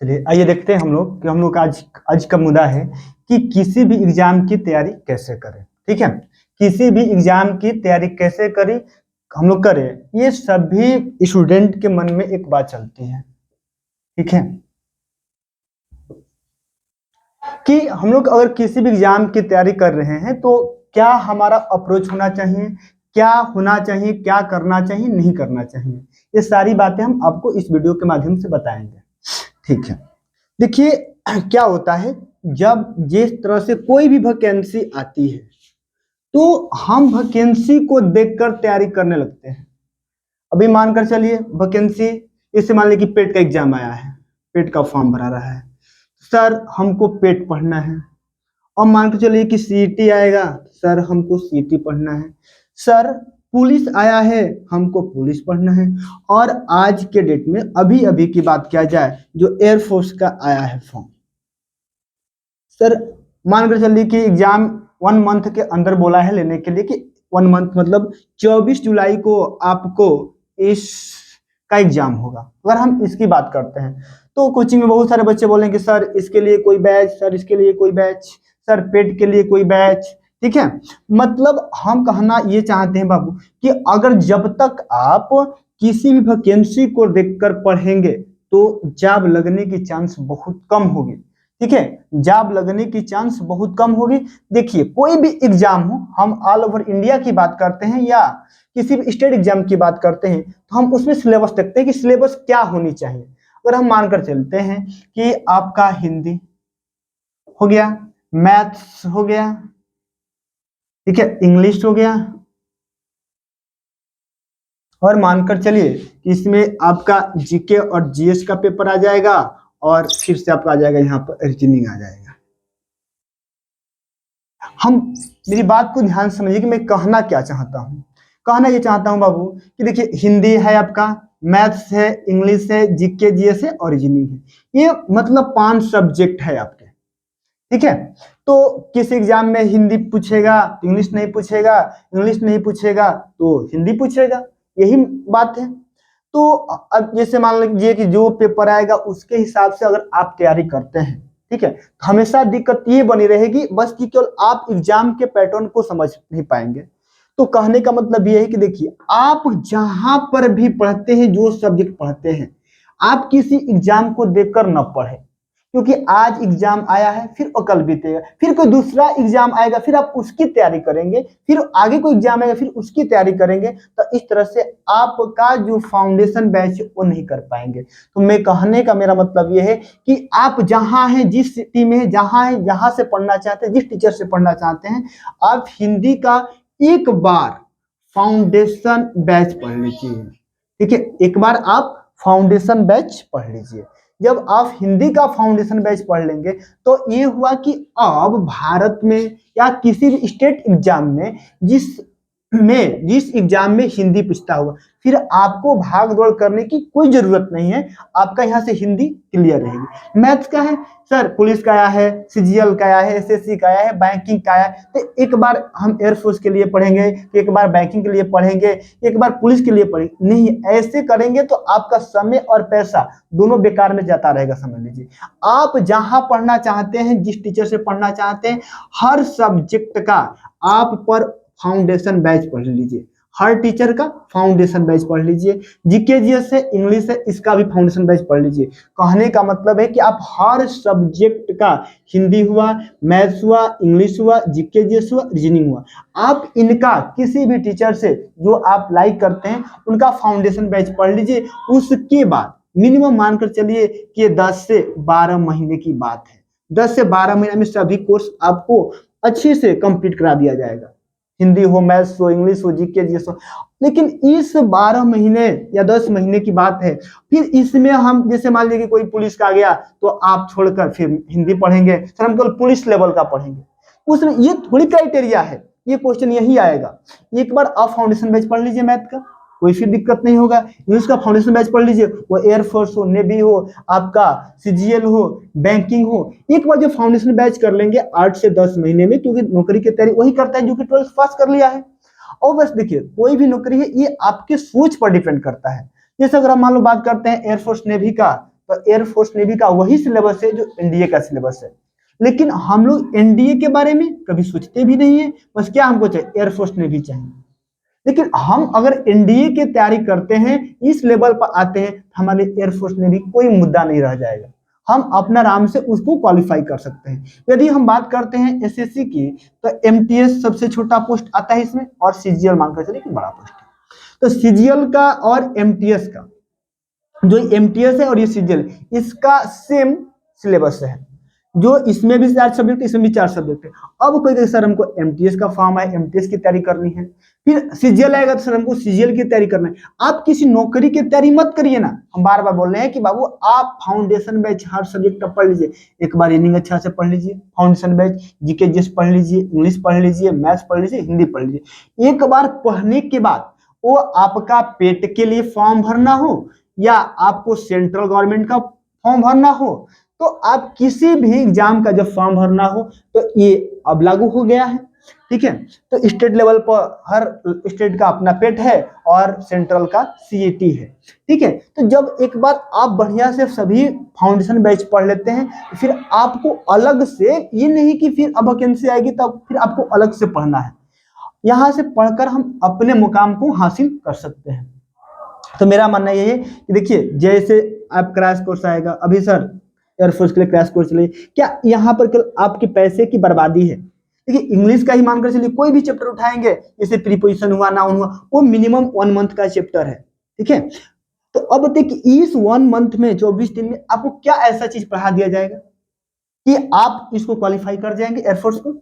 चलिए आइए देखते हैं हम लोग कि हम लोग का आज का मुद्दा है कि किसी भी एग्जाम की तैयारी कैसे करें। ठीक है, किसी भी एग्जाम की तैयारी कैसे करें हम लोग करें, ये सभी स्टूडेंट के मन में एक बात चलती है। ठीक है, कि हम लोग अगर किसी भी एग्जाम की तैयारी कर रहे हैं तो क्या हमारा अप्रोच होना चाहिए, क्या होना चाहिए, क्या करना चाहिए, नहीं करना चाहिए, ये सारी बातें हम आपको इस वीडियो के माध्यम से बताएंगे। ठीक है, देखिए क्या होता है, जब जिस तरह से कोई भी वैकेंसी आती है तो हम वैकेंसी को देखकर तैयारी करने लगते हैं। अभी मानकर चलिए वैकेंसी, इससे मान लीजिए कि पेट का एग्जाम आया है, पेट का फॉर्म भरा रहा है, सर हमको पेट पढ़ना है। और मान के चलिए कि सीईटी आएगा, सर हमको सीईटी पढ़ना है। सर पुलिस आया है, हमको पुलिस पढ़ना है। और आज के डेट में अभी अभी की बात किया जाए, जो एयरफोर्स का आया है फॉर्म, सर मान कर चलिए कि एग्जाम 1 मंथ के अंदर बोला है लेने के लिए, कि 1 मंथ मतलब 24 जुलाई को आपको इस का एग्जाम होगा। अगर हम इसकी बात करते हैं तो कोचिंग में बहुत सारे बच्चे बोलेंगे सर इसके लिए कोई बैच, सर इसके लिए कोई बैच, सर पेट के लिए कोई बैच। ठीक है, मतलब हम कहना ये चाहते हैं बाबू कि अगर जब तक आप किसी भी वैकेंसी को देखकर पढ़ेंगे तो जॉब लगने की चांस बहुत कम होगी। ठीक है, जॉब लगने की चांस बहुत कम होगी। देखिए कोई भी एग्जाम हो, हम ऑल ओवर इंडिया की बात करते हैं या किसी भी स्टेट एग्जाम की बात करते हैं, तो हम उसमें सिलेबस देखते हैं कि सिलेबस क्या होनी चाहिए। अगर हम मानकर चलते हैं कि आपका हिंदी हो गया, मैथ्स हो गया, ठीक है, इंग्लिश हो गया, और मानकर चलिए कि इसमें आपका जीके और जीएस का पेपर आ जाएगा, और फिर से आपका आ जाएगा यहाँ पर रीजनिंग आ जाएगा। हम मेरी बात को ध्यान से समझिए कि मैं कहना क्या चाहता हूँ। कहना ये चाहता हूँ बाबू कि देखिए हिंदी है आपका, मैथ्स है, इंग्लिश है, जीके जीएस है और रीजनिंग है। ये मतलब 5 सब्जेक्ट है आपके। ठीक है, तो किस एग्जाम में हिंदी पूछेगा तो इंग्लिश नहीं पूछेगा, इंग्लिश नहीं पूछेगा तो हिंदी पूछेगा, यही बात है। तो अब जैसे मान लीजिए कि जो पेपर आएगा उसके हिसाब से अगर आप तैयारी करते हैं, ठीक है, तो हमेशा दिक्कत ये बनी रहेगी बस कि केवल आप एग्जाम के पैटर्न को समझ नहीं पाएंगे। तो कहने का मतलब ये है कि देखिए आप जहां पर भी पढ़ते हैं, जो सब्जेक्ट पढ़ते हैं, आप किसी एग्जाम को देखकर न पढ़े, क्योंकि आज एग्जाम आया है फिर वो कल बीतेगा, फिर कोई दूसरा एग्जाम आएगा फिर आप उसकी तैयारी करेंगे, फिर आगे कोई एग्जाम आएगा फिर उसकी तैयारी करेंगे, तो इस तरह से आपका जो फाउंडेशन बैच है वो नहीं कर पाएंगे। तो मैं कहने का मेरा मतलब ये है कि आप जहां हैं, जिस सिटी में है, जहां से पढ़ना चाहते हैं, जिस टीचर से पढ़ना चाहते हैं, आप हिंदी का एक बार फाउंडेशन बैच पढ़ लीजिए। ठीक है, एक बार आप फाउंडेशन बैच पढ़ लीजिए। जब आप हिंदी का फाउंडेशन बैच पढ़ लेंगे तो ये हुआ कि अब भारत में या किसी भी स्टेट एग्जाम में जिस एग्जाम में हिंदी पूछता हुआ, फिर आपको भाग दौड़ करने की कोई जरूरत नहीं है, आपका यहाँ से हिंदी क्लियर रहेगी। मैथ्स का है, सर पुलिस का आया है, सीजीएल का आया है, एसएससी का आया है, बैंकिंग का आया है, तो एक बार हम एयरफोर्स के लिए पढ़ेंगे, एक बार बैंकिंग के लिए पढ़ेंगे, एक बार पुलिस के लिए पढ़ेंगे, नहीं ऐसे करेंगे तो आपका समय और पैसा दोनों बेकार में जाता रहेगा। समझ लीजिए आप जहां पढ़ना चाहते हैं, जिस टीचर से पढ़ना चाहते हैं, हर सब्जेक्ट का आप पर फाउंडेशन बैच पढ़ लीजिए, हर टीचर का फाउंडेशन बैच पढ़ लीजिए, जीके जीएस है, इंग्लिश है, इसका भी फाउंडेशन बैच पढ़ लीजिए। कहने का मतलब है कि आप हर सब्जेक्ट का, हिंदी हुआ, मैथ्स हुआ, इंग्लिश हुआ, जीके जीएस हुआ, रीजनिंग हुआ, आप इनका किसी भी टीचर से जो आप लाइक करते हैं उनका फाउंडेशन बैच पढ़ लीजिए। उसके बाद मिनिमम मानकर चलिए कि 10 से 12 महीने की बात है, 10 से 12 महीने में सभी कोर्स आपको अच्छे से कंप्लीट करा दिया जाएगा, हिंदी हो, मैथ्स हो, इंग्लिश हो, जीके जीएस हो। लेकिन इस 12 महीने या 10 महीने की बात है, फिर इसमें हम जैसे मान लीजिए कि कोई पुलिस का आ गया तो आप छोड़कर फिर हिंदी पढ़ेंगे, सर हम केवल पुलिस लेवल का पढ़ेंगे, उसमें ये थोड़ी क्राइटेरिया है, ये क्वेश्चन यही आएगा। एक बार आप फाउंडेशन बैच पढ़ लीजिए मैथ का, कोई फिर दिक्कत नहीं होगा। इंग्लिश का फाउंडेशन बैच पढ़ लीजिए, वो एयरफोर्स हो, नेवी हो, आपका सीजीएल हो, बैंकिंग हो, एक बार जो फाउंडेशन बैच कर लेंगे 8 से 10 महीने में, क्योंकि नौकरी की तैयारी वही करता है जो कि 12th पास कर लिया है। और बस देखिए कोई भी नौकरी है ये आपके सोच पर डिपेंड करता है। जैसे अगर हम मान लो बात करते हैं एयरफोर्स नेवी का, तो एयरफोर्स नेवी का वही सिलेबस है जो एनडीए का सिलेबस है। लेकिन हम लोग एनडीए के बारे में कभी सोचते भी नहीं है, बस क्या हमको चाहिए, एयरफोर्स नेवी चाहिए। लेकिन हम अगर एनडीए की तैयारी करते हैं, इस लेवल पर आते हैं, तो हमारे एयरफोर्स नेवी कोई मुद्दा नहीं रह जाएगा, हम अपना आराम से उसको क्वालिफाई कर सकते हैं। यदि हम बात करते हैं एसएससी की, तो एमटीएस सबसे छोटा पोस्ट आता है इसमें, और सीजीएल मानकर चलिए कि बड़ा पोस्ट है। तो सीजीएल का और एमटीएस का, जो एमटीएस है और ये सीजीएल, इसका सेम सिलेबस है। जो इसमें भी 4 सब्जेक्ट, इसमें भी 4 सब्जेक्ट है। अब कोई कहे सर हमको एमटीएस का फॉर्म है, एमटीएस की तैयारी करनी है, फिर सीजीएल आएगा तो सर हमको सीजीएल की तैयारी करना है। आप किसी नौकरी की तैयारी मत करिए ना। हम बार बार बोल रहे हैं कि बाबू आप फाउंडेशन बैच हर सब्जेक्ट पढ़ लीजिए, एक बार रीडिंग अच्छा से पढ़ लीजिए, फाउंडेशन बैच जीके जीएस पढ़ लीजिए, इंग्लिश पढ़ लीजिए, मैथ्स पढ़ लीजिए, हिंदी पढ़ लीजिए। एक बार पढ़ने के बाद वो आपका पेट के लिए फॉर्म भरना हो या आपको सेंट्रल गवर्नमेंट का फॉर्म भरना हो, तो आप किसी भी एग्जाम का जब फॉर्म भरना हो तो ये अब लागू हो गया है। ठीक है, तो स्टेट लेवल पर हर स्टेट का अपना पेट है और सेंट्रल का सीईटी है। ठीक है, तो जब एक बार आप बढ़िया से सभी फाउंडेशन बैच पढ़ लेते हैं, तो फिर आपको अलग से ये नहीं कि फिर अब वैकेंसी आएगी तब फिर आपको अलग से पढ़ना है, यहाँ से पढ़कर हम अपने मुकाम को हासिल कर सकते हैं। तो मेरा मानना ये है कि देखिए, जैसे आप क्रैश कोर्स आएगा, अभी सर एयरफोर्स के लिए क्रैश कोर्स चलिए, क्या यहाँ पर केवल आपके पैसे की बर्बादी है? देखिए, इंग्लिश का ही मानकर चलिए, कोई भी चैप्टर उठाएंगे, जैसे प्रीपोजिशन हुआ, नाउन हुआ, वो मिनिमम 1 मंथ का चैप्टर है। ठीक है, तो अब देखिए इस 1 मंथ में 24 दिन में आपको क्या ऐसा चीज पढ़ा दिया जाएगा कि आप इसको क्वालिफाई कर जाएंगे एयरफोर्स को?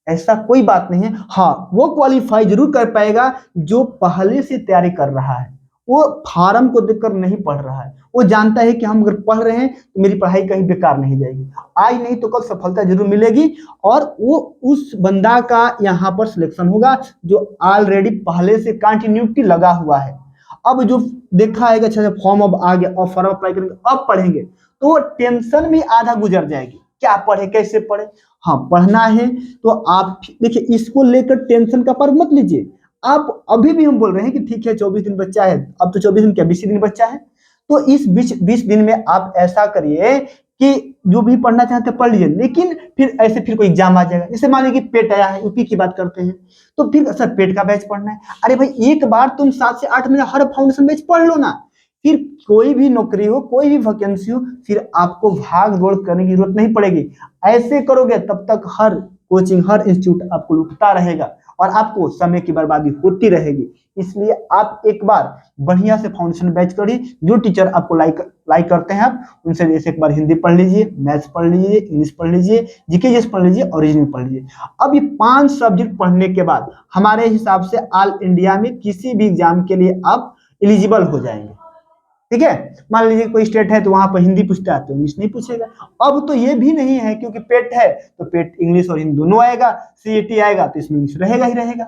ऐसा कोई बात नहीं है। हाँ, वो क्वालिफाई जरूर कर पाएगा जो पहले से तैयारी कर रहा है, वो फार्म को देखकर नहीं पढ़ रहा है, वो जानता है कि हम अगर पढ़ रहे हैं तो मेरी पढ़ाई कहीं बेकार नहीं जाएगी, आज नहीं तो कल सफलता जरूर मिलेगी, और वो उस बंदा का यहाँ पर सिलेक्शन होगा जो ऑलरेडी पहले से कंटिन्यूटी लगा हुआ है। अब जो देखा आएगा, अच्छा फॉर्म अब आ गया और फॉर्म अप्लाई करेंगे, अब पढ़ेंगे, तो टेंशन भी आधा गुजर जाएगी, क्या पढ़े कैसे पढ़े। हाँ, पढ़ना है तो आप देखिए, इसको लेकर टेंशन का पर्व मत लीजिए। आप अभी भी हम बोल रहे हैं कि ठीक है 24 दिन बच्चा है, अब तो 24 दिन क्या 20 दिन बच्चा है, तो इस 20 दिन में आप ऐसा करिए कि जो भी पढ़ना चाहते पढ़ लीजिए, लेकिन फिर ऐसे फिर कोई एग्जाम आ जाएगा, जैसे मान लीजिए कि पेट आया है, यूपी की बात करते हैं, तो फिर सर पेट का बैच पढ़ना है। अरे भाई, एक बार तुम 7 से 8 महीने हर फाउंडेशन बैच पढ़ लो ना, फिर कोई भी नौकरी हो, कोई भी वैकेंसी हो, फिर आपको भाग दौड़ करने की जरूरत नहीं पड़ेगी। ऐसे करोगे तब तक हर कोचिंग, हर इंस्टीट्यूट आपको लुटता रहेगा और आपको समय की बर्बादी होती रहेगी। इसलिए आप एक बार बढ़िया से फाउंडेशन बैच करिए, जो टीचर आपको लाइक करते हैं आप उनसे, जैसे एक बार हिंदी पढ़ लीजिए, मैथ्स पढ़ लीजिए, इंग्लिश पढ़ लीजिए, जीके जीएस पढ़ लीजिए और रीजनिंग पढ़ लीजिए। अब ये 5 सब्जेक्ट पढ़ने के बाद हमारे हिसाब से ऑल इंडिया में किसी भी एग्जाम के लिए आप एलिजिबल हो जाएंगे। ठीक है, मान लीजिए कोई स्टेट है तो वहां पर हिंदी पूछता है तो इंग्लिश नहीं पूछेगा। अब तो ये भी नहीं है, क्योंकि पेट है तो पेट इंग्लिश और हिंदी दोनों आएगा, सीईटी आएगा तो इसमें इंग्लिश रहेगा ही रहेगा।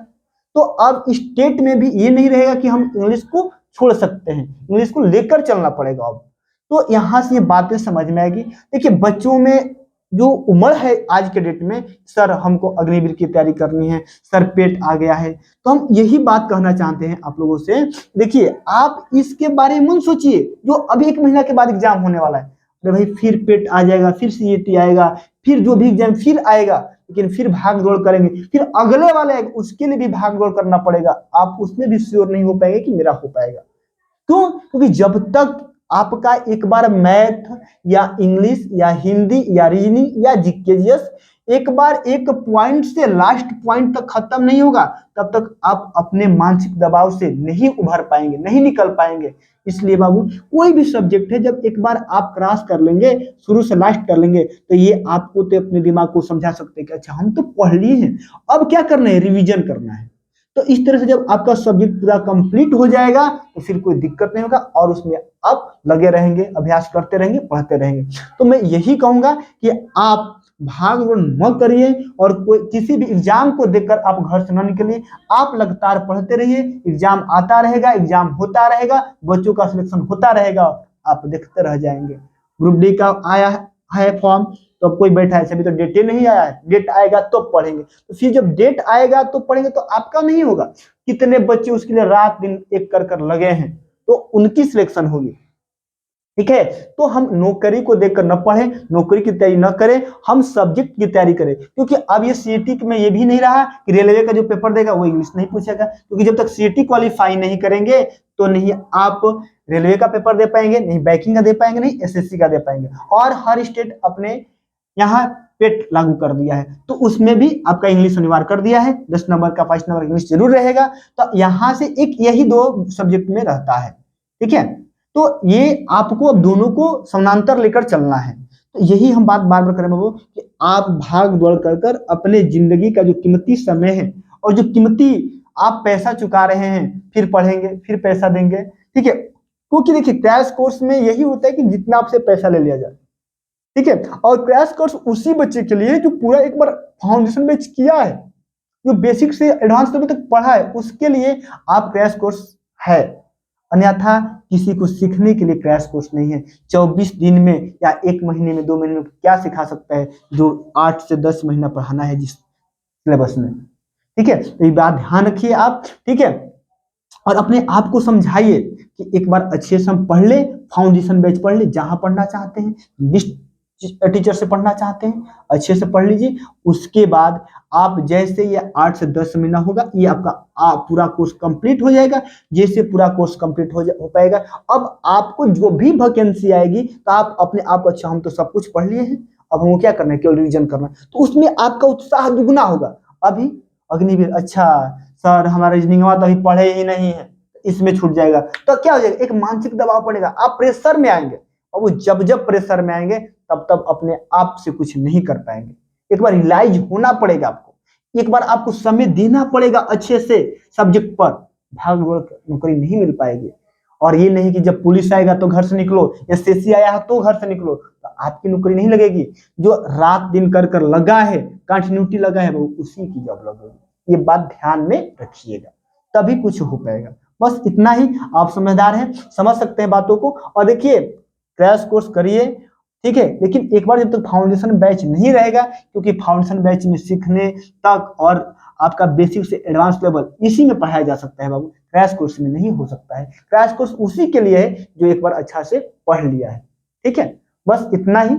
तो अब स्टेट में भी ये नहीं रहेगा कि हम इंग्लिश को छोड़ सकते हैं, इंग्लिश को लेकर चलना पड़ेगा। अब तो यहां से ये बातें समझ में आएगी। देखिए, बच्चों में जो उम्र है आज के डेट में, सर हमको अग्निवीर की तैयारी करनी है, सर पेट आ गया है, तो हम यही बात कहना चाहते हैं आप लोगों से। देखिए, आप इसके बारे में सोचिए, जो अभी 1 महीना के बाद एग्जाम होने वाला है, अरे भाई फिर पेट आ जाएगा, फिर सीईटी आएगा, फिर जो भी एग्जाम फिर आएगा, लेकिन फिर भाग दौड़ करेंगे, फिर अगले वाले आएगा, उसके लिए भी भाग दौड़ करना पड़ेगा, आप उसमें भी श्योर नहीं हो पाएंगे कि मेरा हो पाएगा। क्यों? क्योंकि जब तक आपका एक बार मैथ या इंग्लिश या हिंदी या रीजनिंग या जीके जीएस एक बार एक पॉइंट से लास्ट पॉइंट तक खत्म नहीं होगा, तब तक आप अपने मानसिक दबाव से नहीं उभर पाएंगे, नहीं निकल पाएंगे। इसलिए बाबू, कोई भी सब्जेक्ट है, जब एक बार आप क्रॉस कर लेंगे, शुरू से लास्ट कर लेंगे, तो ये आपको तो अपने दिमाग को समझा सकते हैं कि अच्छा हम तो पढ़ लिए हैं, अब क्या करना है, रिवीजन करना है। तो इस तरह से जब आपका सब्जेक्ट पूरा कंप्लीट हो जाएगा तो फिर कोई दिक्कत नहीं होगा, और उसमें आप लगे रहेंगे, अभ्यास करते रहेंगे, पढ़ते रहेंगे। तो मैं यही कहूंगा कि आप भाग दौड़ न करिए, और कोई किसी भी एग्जाम को देखकर आप घर से न निकलिए, आप लगातार पढ़ते रहिए, एग्जाम आता रहेगा, एग्जाम होता रहेगा, बच्चों का सिलेक्शन होता रहेगा, आप देखते रह जाएंगे। ग्रुप डी का आया है फॉर्म, तो अब कोई बैठा है, अभी तो डेट ही नहीं आया है, डेट आएगा तो पढ़ेंगे, तो फिर जब डेट आएगा तो पढ़ेंगे, तो आपका नहीं होगा। कितने बच्चे उसके लिए रात दिन एक कर कर लगे हैं, तो उनकी सिलेक्शन होगी। ठीक है। तो हम नौकरी को देखकर न पढ़े, नौकरी की तैयारी न करें, हम सब्जेक्ट की तैयारी करें, क्योंकि अब ये सीईटी में ये भी नहीं रहा कि रेलवे का जो पेपर देगा वो इंग्लिश नहीं पूछेगा, क्योंकि जब तक सीईटी क्वालिफाई नहीं करेंगे तो नहीं आप रेलवे का पेपर दे पाएंगे, नहीं बैंकिंग का दे पाएंगे, नहीं एसएससी का दे पाएंगे। और हर स्टेट अपने यहाँ पेट लागू कर दिया है, तो उसमें भी आपका इंग्लिश अनिवार्य कर दिया है, 10 नंबर का 5 नंबर इंग्लिश जरूर रहेगा। तो यहाँ से एक यही 2 सब्जेक्ट में रहता है, ठीक है। तो ये आपको अब दोनों को समानांतर लेकर चलना है। तो यही हम बात बार बार करें बाबू कि आप भाग दौड़ कर अपने जिंदगी का जो कीमती समय है और जो कीमती आप पैसा चुका रहे हैं, फिर पढ़ेंगे फिर पैसा देंगे, ठीक है। क्योंकि देखिए क्रैश कोर्स में यही होता है कि जितना आपसे पैसा ले लिया जाए, ठीक है। और क्रैश कोर्स उसी बच्चे के लिए जो पूरा एक बार फाउंडेशन बैच किया है, जो बेसिक से एडवांस लेवल तक पढ़ा है, उसके लिए आप क्रैश कोर्स है। अन्यथा किसी को सीखने के लिए क्रैश कोर्स नहीं है। 24 दिन में या 1 महीने में 2 महीने में क्या सिखा सकता है जो 8 से 10 महीना पढ़ाना है जिस सिलेबस में, ठीक है। तो ये बात ध्यान रखिए आप, ठीक है। और अपने आप को समझाइए कि एक बार अच्छे से हम पढ़ ले, फाउंडेशन बैच पढ़ ले, जहां पढ़ना चाहते हैं, लिस्ट टीचर से पढ़ना चाहते हैं, अच्छे से पढ़ लीजिए। उसके बाद आप जैसे ये 8 से 10 महीना होगा, ये आपका पूरा कोर्स कंप्लीट हो जाएगा। जैसे पूरा कोर्स कंप्लीट हो पाएगा, अब आपको जो भी वैकेंसी आएगी तो आप अपने आप को, अच्छा हम तो सब कुछ पढ़ लिए हैं, अब हमको क्या करना है, केवल रिवीजन करना है, तो उसमें आपका उत्साह दुगना होगा। अभी अग्निवीर, अच्छा सर हमारा रीजनिंग तो अभी पढ़े ही नहीं है, इसमें छूट जाएगा, तो क्या हो जाएगा, एक मानसिक दबाव पड़ेगा, आप प्रेशर में आएंगे। और वो जब जब प्रेशर में आएंगे तब तब अपने आप से कुछ नहीं कर पाएंगे। एक बार रियलाइज होना पड़ेगा आपको, एक बार आपको समय देना पड़ेगा अच्छे से सब्जेक्ट पर, भाग दौड़ नौकरी नहीं मिल पाएगी। और ये नहीं कि जब पुलिस आएगा तो घर से निकलो, एसएससी आया है तो घर से निकलो, तो आपकी नौकरी नहीं लगेगी। जो रात दिन कर कर लगा है, कंटिन्यूटी लगा है, वो उसी की जॉब लगेगी। ये बात ध्यान में रखिएगा, तभी कुछ हो पाएगा। बस इतना ही, आप समझदार हैं, समझ सकते हैं बातों को। और देखिए क्रैश कोर्स करिए, ठीक है, लेकिन एक बार जब तक फाउंडेशन बैच नहीं रहेगा, क्योंकि फाउंडेशन बैच में सीखने तक और आपका बेसिक से एडवांस लेवल इसी में पढ़ाया जा सकता है बाबू, क्रैश कोर्स में नहीं हो सकता है। क्रैश कोर्स उसी के लिए है जो एक बार अच्छा से पढ़ लिया है, ठीक है। बस इतना ही।